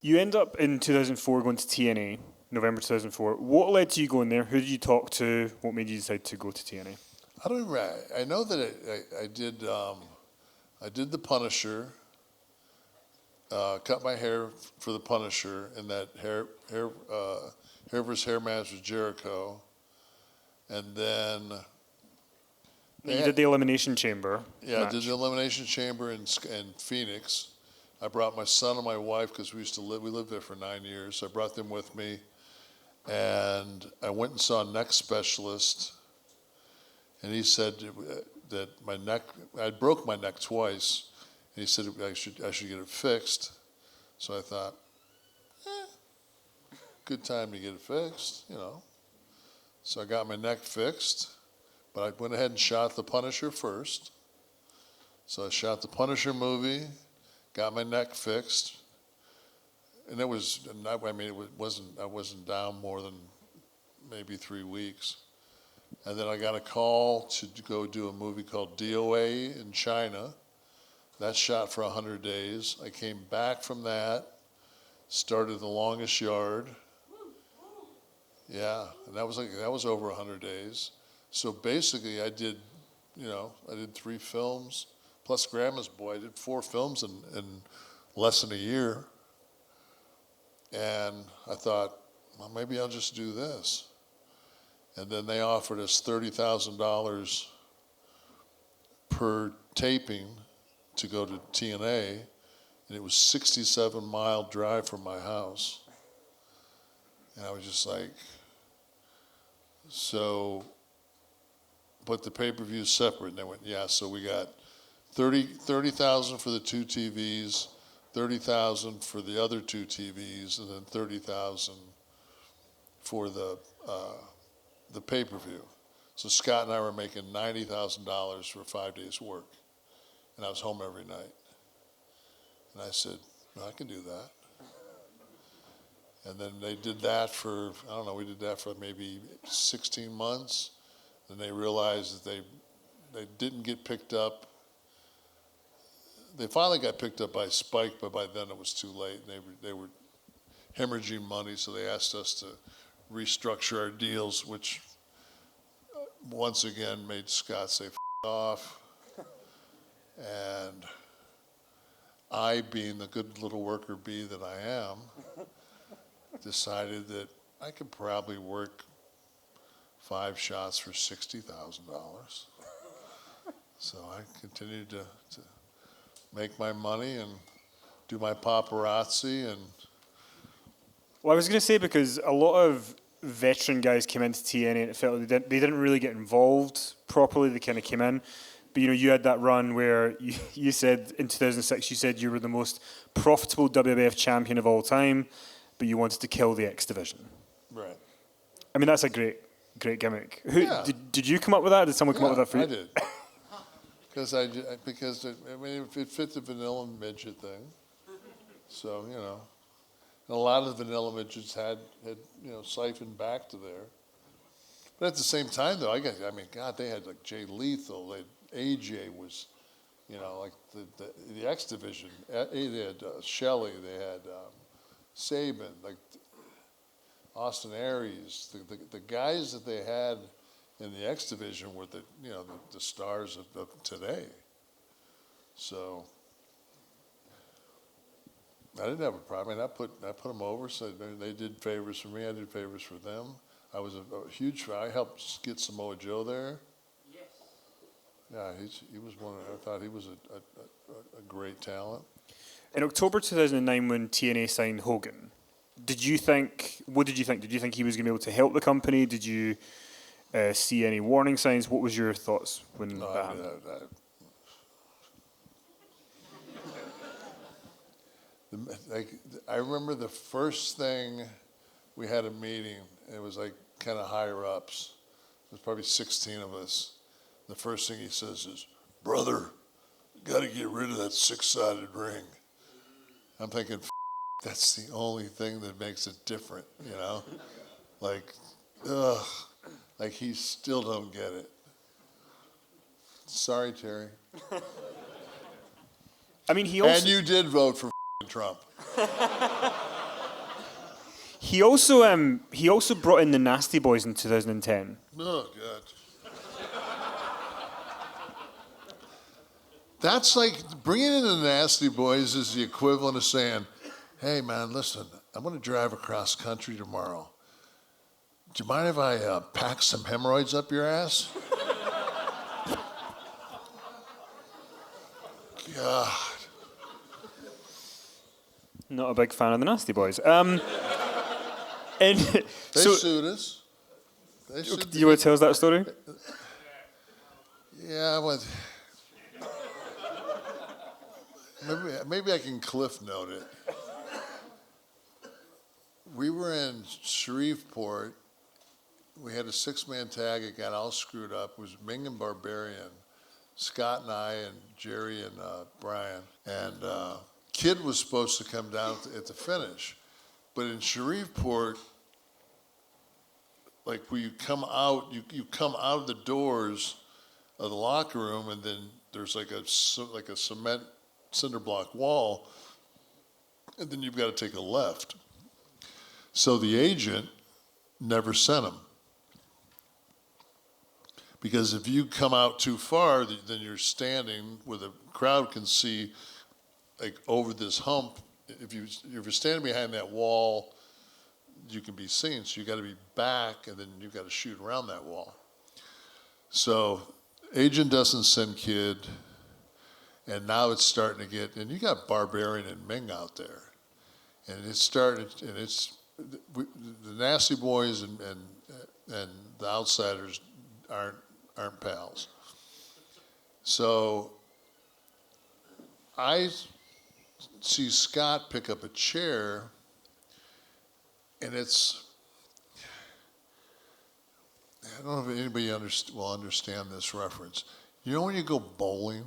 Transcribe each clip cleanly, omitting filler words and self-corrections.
You end up in 2004 going to TNA, November 2004. What led to you going there? Who did you talk to? What made you decide to go to TNA? I don't even. I know that I did. I did the Punisher. Cut my hair for the Punisher, and that hair versus hair match with Jericho, and then You did the Elimination Chamber. Yeah, match. I did the Elimination Chamber in Phoenix. I brought my son and my wife because we lived there for 9 years. So I brought them with me, and I went and saw a neck specialist, and he said that my neck, I broke my neck twice, and he said I should get it fixed. So I thought, good time to get it fixed, you know. So I got my neck fixed, but I went ahead and shot the Punisher first. So I shot the Punisher movie, got my neck fixed, and I wasn't down more than maybe 3 weeks. And then I got a call to go do a movie called DOA in China. That shot for 100 days. I came back from that, started The Longest Yard. Yeah, and that was over 100 days. So basically I did 3 films, plus Grandma's Boy. I did 4 films in less than a year. And I thought, well, maybe I'll just do this. And then they offered us $30,000 per taping to go to TNA, and it was 67-mile drive from my house. And I was just like, so, but the pay-per-view is separate. And they went, yeah, so we got $30,000 for the 2 TVs, $30,000 for the other 2 TVs, and then $30,000 for the pay-per-view. So Scott and I were making $90,000 for 5 days' work, and I was home every night. And I said, well, I can do that. And then they did that for, I don't know, we did that for maybe 16 months. Then they realized that they didn't get picked up. They finally got picked up by Spike, but by then it was too late. They were hemorrhaging money, so they asked us to restructure our deals, which once again made Scott say, F off. And I, being the good little worker bee that I am, decided that I could probably work 5 shots for $60,000. So I continued to make my money and do my paparazzi. And Well, I was going to say, because a lot of veteran guys came into TNA and it felt like they didn't really get involved properly. They kind of came in. But, you had that run where you said in 2006, you said you were the most profitable WWF champion of all time, but you wanted to kill the X Division. right. I mean, that's a great gimmick. Yeah. Did you come up with that? Did someone come up with that for you? I did. Because it fit the vanilla midget thing. So, and a lot of the vanilla midgets had siphoned back to there. But at the same time, though, God, they had like Jay Lethal. AJ was, like the X Division. They had Shelley. They had Sabin, like Austin Aries. The guys that they had in the X Division were the stars of today. So I didn't have a problem. I put them over. So they did favors for me. I did favors for them. I was a huge fan. I helped get Samoa Joe there. Yes. Yeah, he was one. I thought he was a great talent. In October 2009, when TNA signed Hogan, what did you think? Did you think he was going to be able to help the company? Did you see any warning signs? What was your thoughts when that happened? I remember the first thing, we had a meeting. It was like kind of higher ups. There's probably 16 of us. The first thing he says is, "Brother, you got to get rid of that 6-sided ring." I'm thinking, that's the only thing that makes it different, Like, ugh, like he still don't get it. Sorry, Terry. I mean, he also... And you did vote for Trump. He also brought in the Nasty Boys in 2010. Oh, God. That's like bringing in the Nasty Boys is the equivalent of saying, hey, man, listen, I'm going to drive across country tomorrow. Do you mind if I pack some hemorrhoids up your ass? God. Not a big fan of the Nasty Boys. And They so, sued us. do you want to tell us that story? Yeah, well, maybe I can cliff note it. We were in Shreveport. We had a 6-man tag. It got all screwed up. It was Ming and Barbarian, Scott and I, and Jerry and Brian. And Kid was supposed to come down at the finish. But in Shreveport, like when you come out, you come out of the doors of the locker room, and then there's like a cement cinder block wall, and then you've got to take a left. So the agent never sent him. Because if you come out too far, then you're standing where the crowd can see, like over this hump. If you're standing behind that wall, you can be seen. So you got to be back, and then you've got to shoot around that wall. So agent doesn't send Kid, and now it's starting to get. And you got Barbarian and Ming out there, and it's starting. And it's the Nasty Boys and the Outsiders aren't pals. So I see Scott pick up a chair, and it's, I don't know if anybody will understand this reference. You know when you go bowling?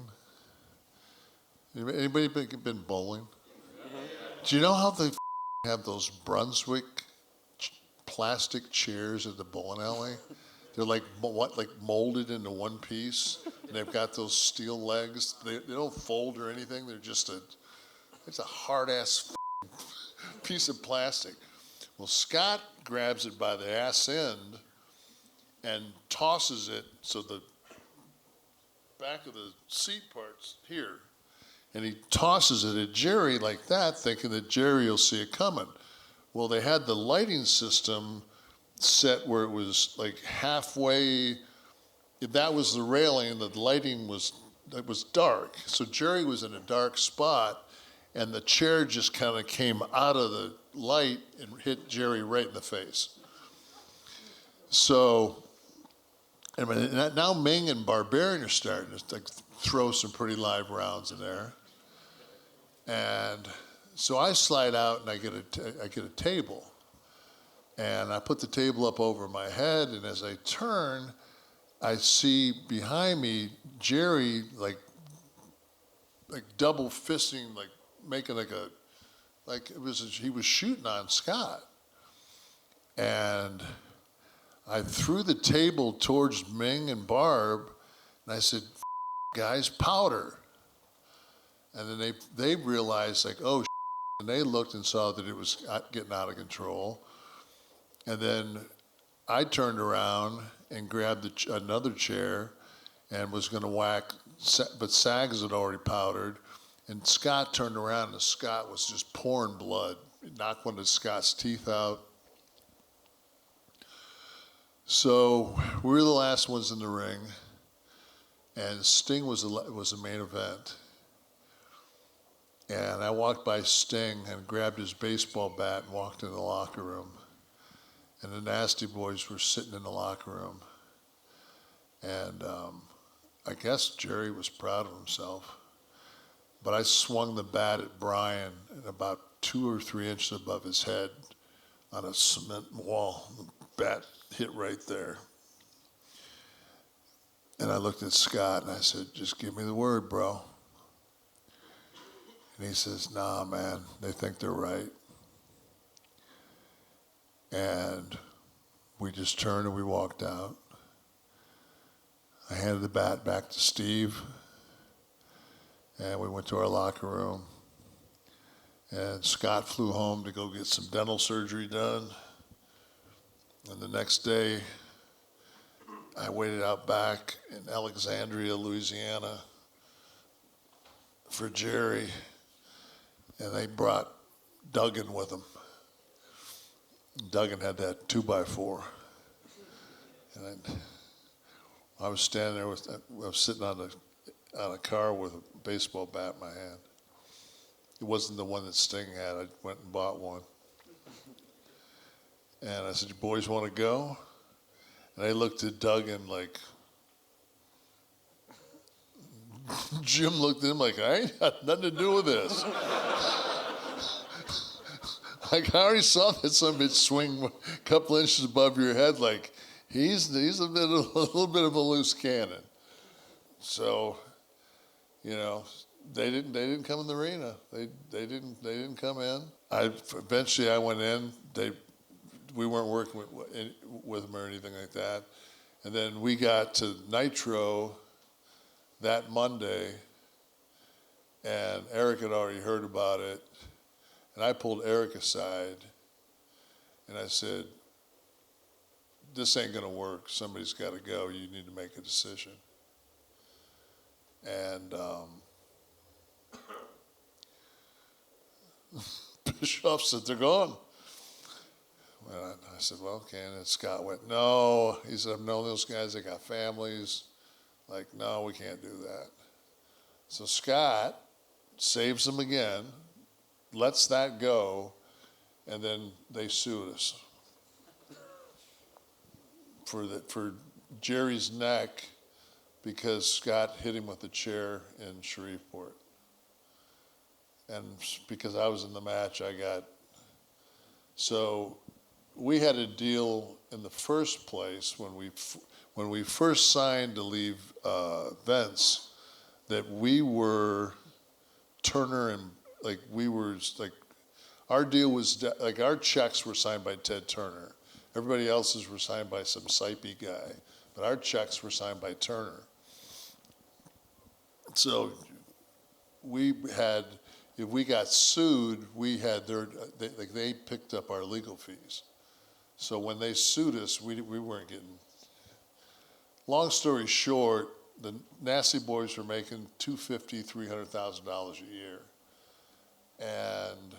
Anybody been bowling? Mm-hmm. Do you know how they have those Brunswick plastic chairs at the bowling alley? They're like molded into one piece, and they've got those steel legs. They don't fold or anything. They're just it's a hard ass piece of plastic. Well, Scott grabs it by the ass end and tosses it so the back of the seat part's here, and he tosses it at Jerry like that, thinking that Jerry will see it coming. Well, they had the lighting system set where it was like halfway. If that was the railing, the lighting was dark. So Jerry was in a dark spot, and the chair just kind of came out of the light and hit Jerry right in the face. So, I mean, now Ming and Barbarian are starting to like throw some pretty live rounds in there, and so I slide out and I get a table. And I put the table up over my head, and as I turn, I see behind me Jerry like double fisting, like making he was shooting on Scott. And I threw the table towards Ming and Barb, and I said, guys, powder. And then they realized like, oh, and they looked and saw that it was getting out of control. And then I turned around and grabbed another chair and was going to whack, but Sags had already powdered. And Scott turned around, and Scott was just pouring blood. It knocked one of Scott's teeth out. So we were the last ones in the ring, and Sting was the main event. And I walked by Sting and grabbed his baseball bat and walked in the locker room. And the Nasty Boys were sitting in the locker room. And I guess Jerry was proud of himself. But I swung the bat at Brian at about 2 or 3 inches above his head on a cement wall. The bat hit right there. And I looked at Scott and I said, just give me the word, bro. And he says, nah, man, they think they're right. And we just turned and we walked out. I handed the bat back to Steve, and we went to our locker room. And Scott flew home to go get some dental surgery done. And the next day, I waited out back in Alexandria, Louisiana for Jerry, and they brought Duggan with them. Duggan had that 2x4. And I was standing there I was sitting on a car with a baseball bat in my hand. It wasn't the one that Sting had. I went and bought one. And I said, "You boys want to go?" And I looked at Duggan like, Jim looked at him like, "I ain't got nothing to do with this." Like, I already saw that some bitch swing a couple inches above your head. Like, he's a little bit of a loose cannon. So, you know, they didn't come in the arena. They didn't come in. Eventually I went in. We weren't working with them or anything like that. And then we got to Nitro that Monday, and Eric had already heard about it. And I pulled Eric aside, and I said, "This ain't going to work. Somebody's got to go. You need to make a decision." And Bischoff said, "They're gone." And I said, "Well, okay." And then Scott went, "No." He said, "I've known those guys. They got families. Like, no, we can't do that." So Scott saves them again, lets that go, and then they sued us for Jerry's neck because Scott hit him with a chair in Shreveport. And because I was in the match, so we had a deal in the first place when we first signed to leave Vince, that we were Turner and our deal was like our checks were signed by Ted Turner. Everybody else's were signed by some Sipey guy, but our checks were signed by Turner. So if we got sued, they picked up our legal fees. So when they sued us, we weren't getting. Long story short, the Nasty Boys were making $250,000, $300,000 a year, and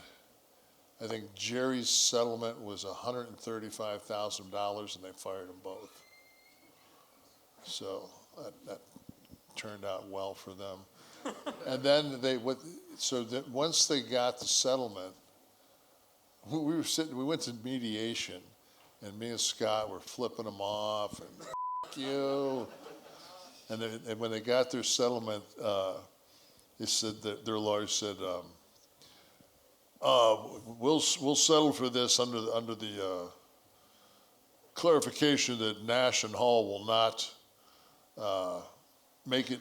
I think Jerry's settlement was $135,000, and they fired them both. So that turned out well for them. And then once they got the settlement, we went to mediation, and me and Scott were flipping them off and "F you." And when they got their settlement, they said that their lawyer said, "We'll settle for this under the clarification that Nash and Hall will not make it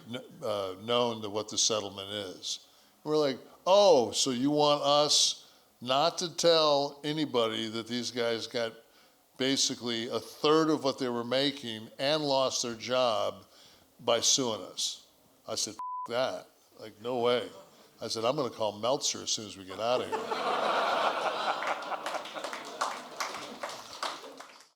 known that what the settlement is." And we're like, "Oh, so you want us not to tell anybody that these guys got basically a third of what they were making and lost their job by suing us?" I said, "F that. Like, no way." I said, "I'm going to call Meltzer as soon as we get out of here."